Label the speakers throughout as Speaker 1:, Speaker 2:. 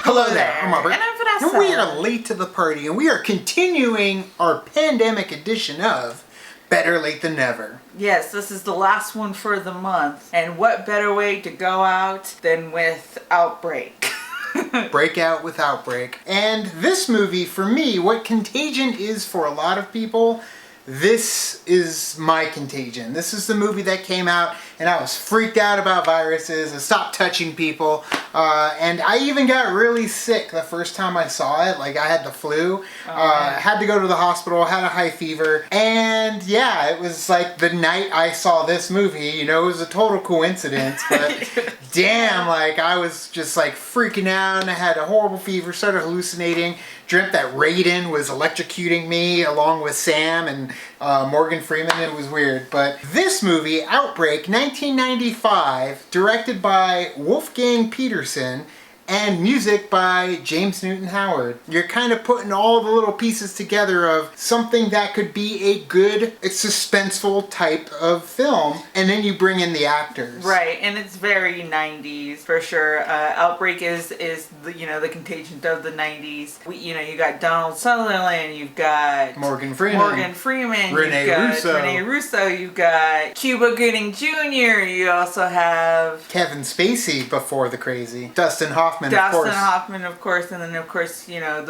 Speaker 1: Hello there, I'm Robert.
Speaker 2: And I'm Vanessa.
Speaker 1: And we are late to the party, and we are continuing our pandemic edition of Better Late Than Never.
Speaker 2: Yes, this is the last one for the month. And what better way to go out than with Outbreak?
Speaker 1: Break out with Outbreak. And this movie, for me, what Contagion is for a lot of people, this is my Contagion. This is the movie that came out and I was freaked out about viruses. I stopped touching people. And I even got really sick the first time I saw it. Like I had the flu. Had to go to the hospital, had a high fever. And yeah, it was like the night I saw this movie. You know, it was a total coincidence. But damn, like I was just like freaking out and I had a horrible fever, started hallucinating. Dreamt that Raiden was electrocuting me along with Sam and Morgan Freeman. It was weird. But this movie, Outbreak, 1995, directed by Wolfgang Peterson, and music by James Newton Howard. You're kind of putting all the little pieces together of something that could be a good, suspenseful type of film, and then you bring in the actors.
Speaker 2: Right, and it's very 90s for sure. Outbreak is the, you know, the Contagion of the 90s. You got Donald Sutherland, you've got
Speaker 1: Morgan Freeman,
Speaker 2: Rene Russo, you've got Cuba Gooding Jr., you also have
Speaker 1: Kevin Spacey before the crazy, Dustin Hoffman,
Speaker 2: of course, and then of course, you know,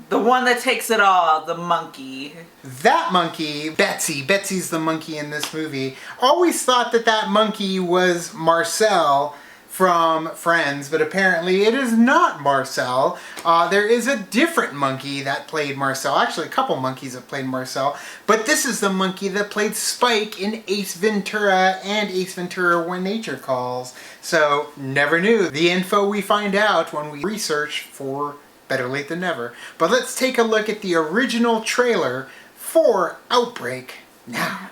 Speaker 2: the one that takes it all, the monkey.
Speaker 1: That monkey, Betsy's the monkey in this movie. Always thought that monkey was Marcel from Friends, but apparently it is not Marcel. There is a different monkey that played Marcel. Actually, a couple monkeys that played Marcel. But this is the monkey that played Spike in Ace Ventura and Ace Ventura When Nature Calls. So, never knew. The info we find out when we research for Better Late Than Never. But let's take a look at the original trailer for Outbreak now.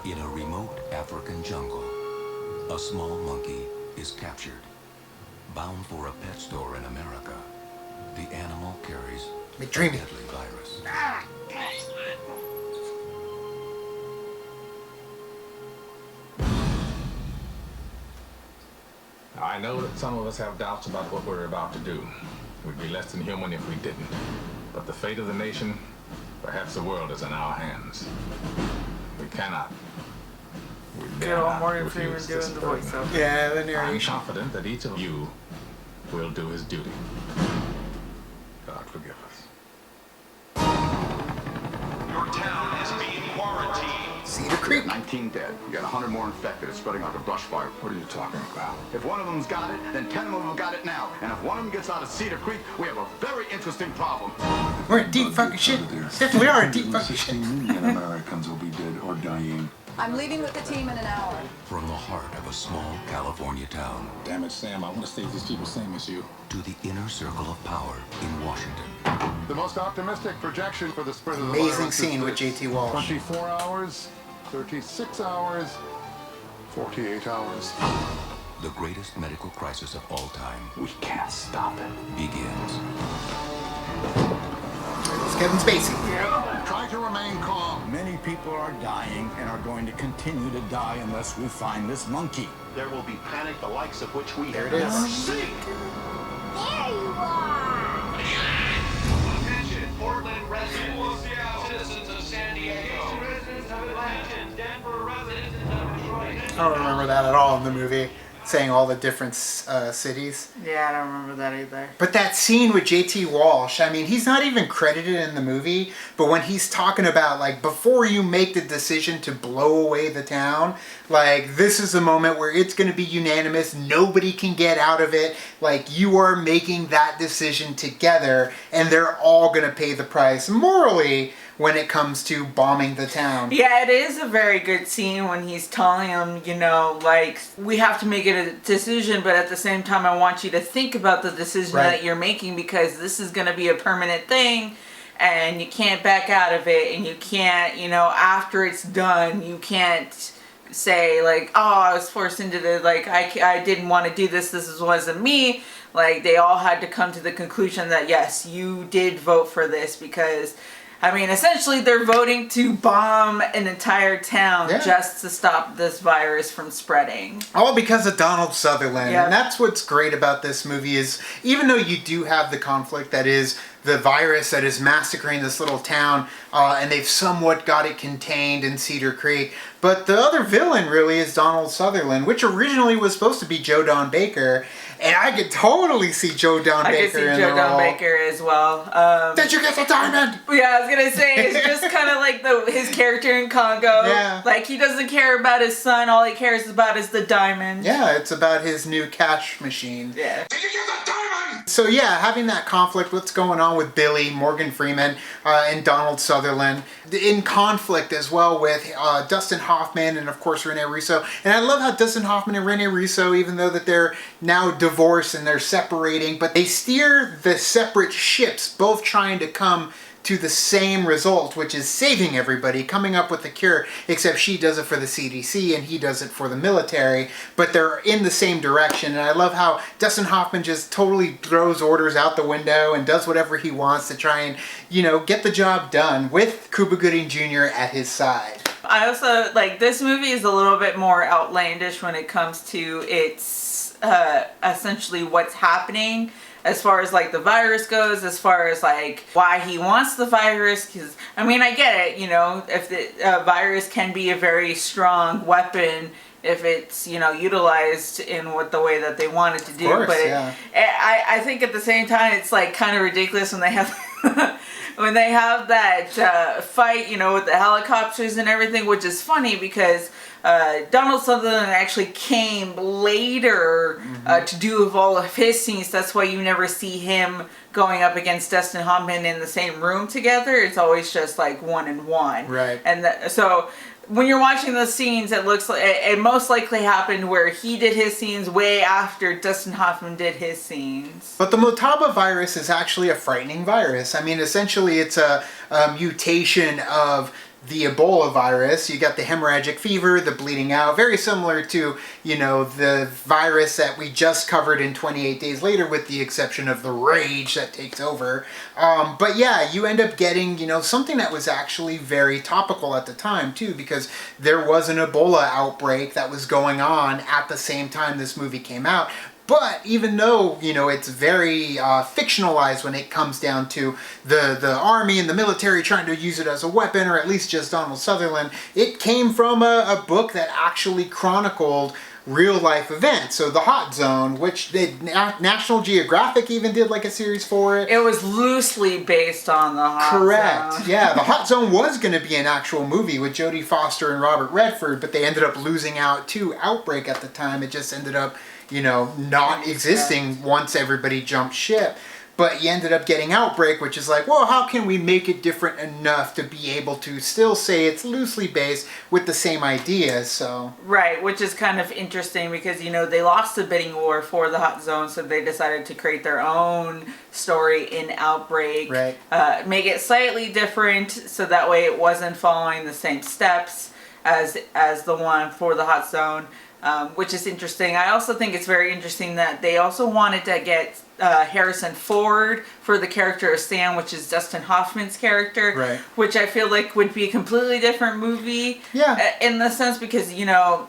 Speaker 3: In a remote African jungle, a small monkey is captured. Bound for a pet store in America, the animal carries a deadly virus.
Speaker 4: I know that some of us have doubts about what we're about to do. We'd be less than human if we didn't. But the fate of the nation, perhaps the world, is in our hands. We cannot.
Speaker 2: Good old Morgan Freeman doing the voiceover.
Speaker 1: Yeah, the
Speaker 4: I'm
Speaker 1: narration.
Speaker 4: confident that each of you will do his duty. God forgive us.
Speaker 5: Your town is being quarantined.
Speaker 1: Cedar Creek.
Speaker 6: 19 dead. You got 100 more infected. It's spreading like a brush fire.
Speaker 4: What are you talking about?
Speaker 6: If one of them's got it, then 10 of them have got it now. And if one of them gets out of Cedar Creek, we have a very interesting problem.
Speaker 1: We're in deep fucking shit. Definitely are in deep fucking
Speaker 7: 16
Speaker 1: shit.
Speaker 7: million Americans will be dead or dying.
Speaker 8: I'm leaving with the team in an hour.
Speaker 3: From the heart of a small California town
Speaker 4: Damn it, Sam. I want to save these people same as you.
Speaker 3: to the inner circle of power in Washington.
Speaker 7: The most optimistic projection for the spread of the
Speaker 1: Amazing
Speaker 7: virus
Speaker 1: scene
Speaker 7: is
Speaker 1: with JT Walsh.
Speaker 7: 24 hours, 36 hours, 48 hours.
Speaker 3: The greatest medical crisis of all time
Speaker 6: We can't stop it.
Speaker 3: begins.
Speaker 1: It's Kevin Spacey.
Speaker 7: Try to remain calm.
Speaker 9: Many people are dying and are going to continue to die unless we find this monkey.
Speaker 5: There will be panic the likes of which we
Speaker 1: There
Speaker 5: have
Speaker 1: it
Speaker 5: never
Speaker 1: is.
Speaker 5: seen.
Speaker 8: There you are!
Speaker 5: Attention, Portland residents, citizens of San Diego, residents of Atlanta, Denver residents of Detroit.
Speaker 1: I don't remember that at all in the movie, saying all the different cities.
Speaker 2: Yeah, I don't remember that either.
Speaker 1: But that scene with JT Walsh, I mean, he's not even credited in the movie, but when he's talking about, like, before you make the decision to blow away the town, like, this is a moment where it's going to be unanimous, nobody can get out of it, like, you are making that decision together, and they're all going to pay the price morally when it comes to bombing the town.
Speaker 2: Yeah, it is a very good scene when he's telling him, you know, like, we have to make it a decision, but at the same time, I want you to think about the decision that you're making because this is going to be a permanent thing and you can't back out of it and you can't, you know, after it's done, you can't say, like, oh, I was forced into the, like, I didn't want to do this, wasn't me. Like, they all had to come to the conclusion that, yes, you did vote for this because I mean, essentially they're voting to bomb an entire town just to stop this virus from spreading.
Speaker 1: All because of Donald Sutherland.
Speaker 2: Yep.
Speaker 1: And that's what's great about this movie is, even though you do have the conflict that is the virus that is massacring this little town, and they've somewhat got it contained in Cedar Creek, but the other villain really is Donald Sutherland, which originally was supposed to be Joe Don Baker, and I could totally see Joe Don Baker in the role.
Speaker 2: I could see Joe Don Baker as well.
Speaker 1: Did you get the diamond?
Speaker 2: Yeah, I was gonna say, it's just kind of like his character in Congo.
Speaker 1: Yeah.
Speaker 2: Like, he doesn't care about his son, all he cares about is the diamond.
Speaker 1: Yeah, it's about his new cash machine.
Speaker 2: Yeah.
Speaker 1: Did you get the diamond? So yeah, having that conflict, what's going on with Billy, Morgan Freeman, and Donald Sutherland, in conflict as well with Dustin Hoffman and of course Rene Russo. And I love how Dustin Hoffman and Rene Russo, even though that they're now divorced and they're separating, but they steer the separate ships, both trying to come to the same result, which is saving everybody, coming up with a cure, except she does it for the CDC and he does it for the military, but they're in the same direction. And I love how Dustin Hoffman just totally throws orders out the window and does whatever he wants to try and, you know, get the job done with Cuba Gooding Jr. at his side.
Speaker 2: I also, like, this movie is a little bit more outlandish when it comes to its, essentially what's happening. As far as like the virus goes, as far as like why he wants the virus, because I mean, I get it, you know, if the virus can be a very strong weapon if it's, you know, utilized in the way that they want it to do.
Speaker 1: Of course,
Speaker 2: but
Speaker 1: yeah.
Speaker 2: I think at the same time it's like kind of ridiculous when they have when they have that fight, you know, with the helicopters and everything, which is funny because Donald Sutherland actually came later to do all of his scenes. That's why you never see him going up against Dustin Hoffman in the same room together. It's always just like 1-on-1.
Speaker 1: Right.
Speaker 2: And so when you're watching those scenes, it looks like it most likely happened where he did his scenes way after Dustin Hoffman did his scenes.
Speaker 1: But the Motaba virus is actually a frightening virus. I mean, essentially it's a mutation of the Ebola virus. You got the hemorrhagic fever, the bleeding out, very similar to, you know, the virus that we just covered in 28 Days Later, with the exception of the rage that takes over. But yeah, you end up getting, you know, something that was actually very topical at the time too, because there was an Ebola outbreak that was going on at the same time this movie came out. But even though, you know, it's very fictionalized when it comes down to the army and the military trying to use it as a weapon, or at least just Donald Sutherland, it came from a book that actually chronicled real life events. So The Hot Zone, which National Geographic even did like a series for it.
Speaker 2: It was loosely based on The Hot Zone.
Speaker 1: Correct. Yeah, The Hot Zone was going to be an actual movie with Jodie Foster and Robert Redford, but they ended up losing out to Outbreak at the time. It just ended up, you know, not existing once everybody jumped ship. But you ended up getting Outbreak, which is like, well, how can we make it different enough to be able to still say it's loosely based with the same ideas, so.
Speaker 2: Right, which is kind of interesting because, you know, they lost the bidding war for The Hot Zone, so they decided to create their own story in Outbreak.
Speaker 1: Right.
Speaker 2: Make it slightly different, so that way it wasn't following the same steps as the one for The Hot Zone. Which is interesting. I also think it's very interesting that they also wanted to get Harrison Ford for the character of Sam, which is Dustin Hoffman's character,
Speaker 1: right.
Speaker 2: Which I feel like would be a completely different movie.
Speaker 1: Yeah.
Speaker 2: In the sense because, you know,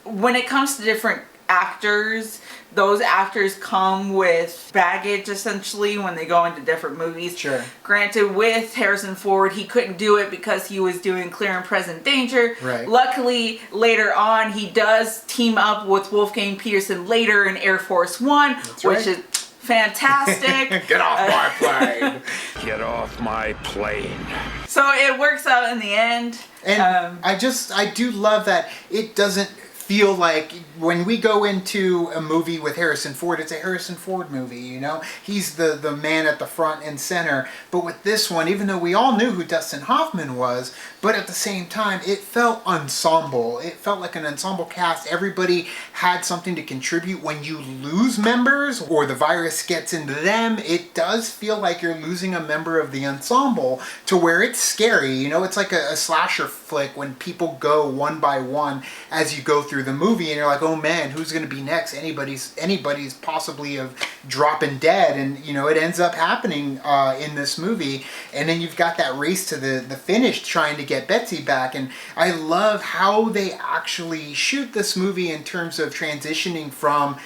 Speaker 2: when it comes to different actors, those actors come with baggage essentially when they go into different movies.
Speaker 1: Sure.
Speaker 2: Granted, with Harrison Ford, he couldn't do it because he was doing Clear and Present Danger.
Speaker 1: Right.
Speaker 2: Luckily, later on, he does team up with Wolfgang Peterson later in Air Force One, which is fantastic.
Speaker 1: Get off my plane.
Speaker 9: Get off my plane.
Speaker 2: So it works out in the end.
Speaker 1: And I do love that it doesn't feel like when we go into a movie with Harrison Ford, it's a Harrison Ford movie, you know? He's the man at the front and center. But with this one, even though we all knew who Dustin Hoffman was, but at the same time, it felt ensemble. It felt like an ensemble cast. Everybody had something to contribute. When you lose members or the virus gets into them, it does feel like you're losing a member of the ensemble to where it's scary. You know, it's like a slasher flick when people go one by one as you go through through the movie and you're like, oh man, who's going to be next? Anybody's possibly of dropping dead, and you know it ends up happening in this movie, and then you've got that race to the finish trying to get Betsy back. And I love how they actually shoot this movie in terms of transitioning from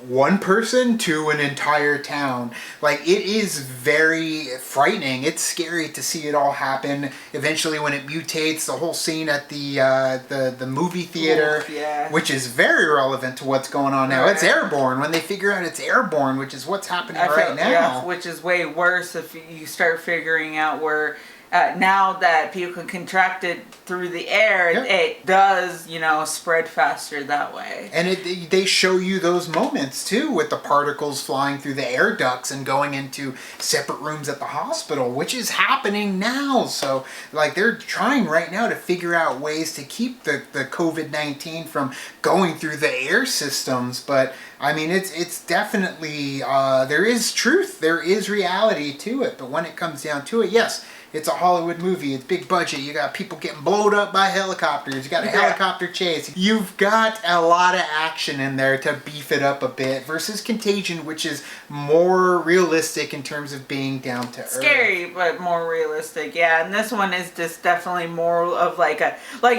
Speaker 1: one person to an entire town. Like, it is very frightening. It's scary to see it all happen. Eventually, when it mutates, the whole scene at the movie theater, which is very relevant to what's going on now. It's airborne. When they figure out it's airborne, which is what's happening right now.
Speaker 2: Yeah, which is way worse if you start figuring out where now that people can contract it through the air, it does, you know, spread faster that way.
Speaker 1: And they show you those moments too, with the particles flying through the air ducts and going into separate rooms at the hospital, which is happening now. So, like, they're trying right now to figure out ways to keep the COVID-19 from going through the air systems. But I mean, it's definitely, there is truth, there is reality to it. But when it comes down to it, yes, it's a Hollywood movie. It's big budget. You got people getting blown up by helicopters. You got a helicopter chase. You've got a lot of action in there to beef it up a bit versus Contagion, which is more realistic in terms of being down to earth.
Speaker 2: Scary, but more realistic. Yeah, and this one is just definitely more of like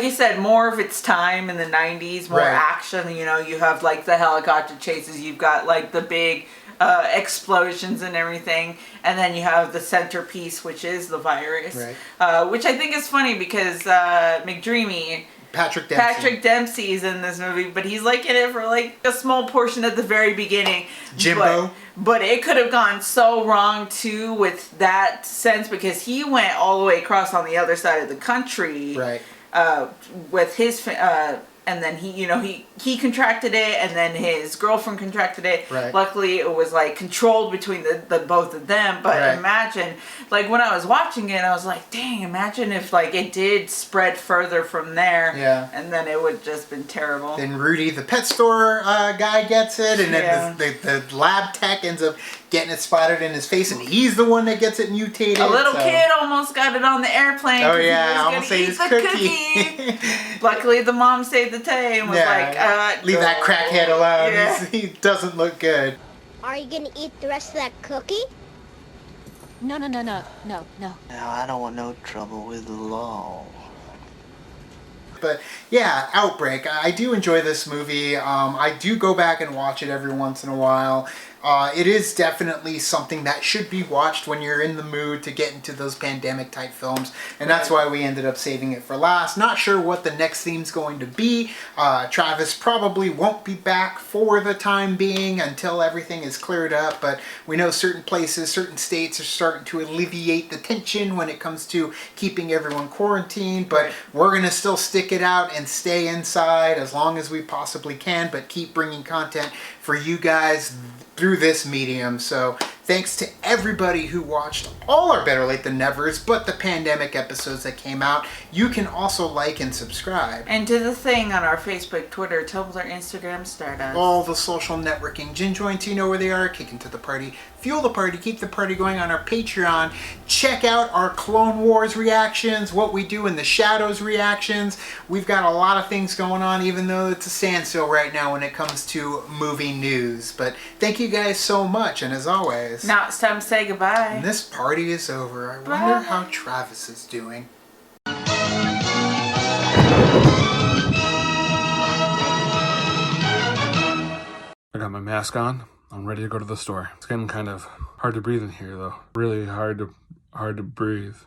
Speaker 2: you said, more of its time in the 90s, more action. You know, you have like the helicopter chases. You've got like the big explosions and everything, and then you have the centerpiece, which is the virus, which I think is funny because McDreamy, Patrick Dempsey is in this movie, but he's like in it for like a small portion at the very beginning.
Speaker 1: Jimbo.
Speaker 2: But it could have gone so wrong too with that sense, because he went all the way across on the other side of the country, with his and then he contracted it, and then his girlfriend contracted it. Luckily, it was like controlled between the both of them. But imagine, like when I was watching it, I was like, dang, imagine if like it did spread further from there. Yeah. And then it would just been terrible.
Speaker 1: Then Rudy, the pet store guy, gets it, and then the lab tech ends up getting it spotted in his face, and he's the one that gets it mutated.
Speaker 2: A little kid almost got it on the airplane.
Speaker 1: Oh yeah, I almost ate his
Speaker 2: cookie. Luckily, the mom saved the day and was like,
Speaker 1: leave that crackhead alone. He doesn't look good.
Speaker 8: Are you gonna eat the rest of that cookie?
Speaker 10: No.
Speaker 11: No, I don't want no trouble with the law.
Speaker 1: But yeah, Outbreak. I do enjoy this movie. I do go back and watch it every once in a while. It is definitely something that should be watched when you're in the mood to get into those pandemic type films, and that's why we ended up saving it for last. Not sure what the next theme's going to be. Travis probably won't be back for the time being until everything is cleared up, but we know certain places, certain states are starting to alleviate the tension when it comes to keeping everyone quarantined, but we're going to still stick it out and stay inside as long as we possibly can, but keep bringing content for you guys through this medium. So thanks to everybody who watched all our Better Late Than Nevers, but the pandemic episodes that came out. You can also like and subscribe.
Speaker 2: And do the thing on our Facebook, Twitter, Tumblr, Instagram, Stardust.
Speaker 1: All the social networking gin joints, you know where they are. Kick into the party, fuel the party, keep the party going on our Patreon. Check out our Clone Wars reactions, what we do in the Shadows reactions. We've got a lot of things going on, even though it's a standstill right now when it comes to movie news. But thank you guys so much, and as always,
Speaker 2: now it's time to say goodbye.
Speaker 1: And this party is over. I wonder how Travis is doing.
Speaker 12: I got my mask on. I'm ready to go to the store. It's getting kind of hard to breathe in here, though. Really hard to breathe.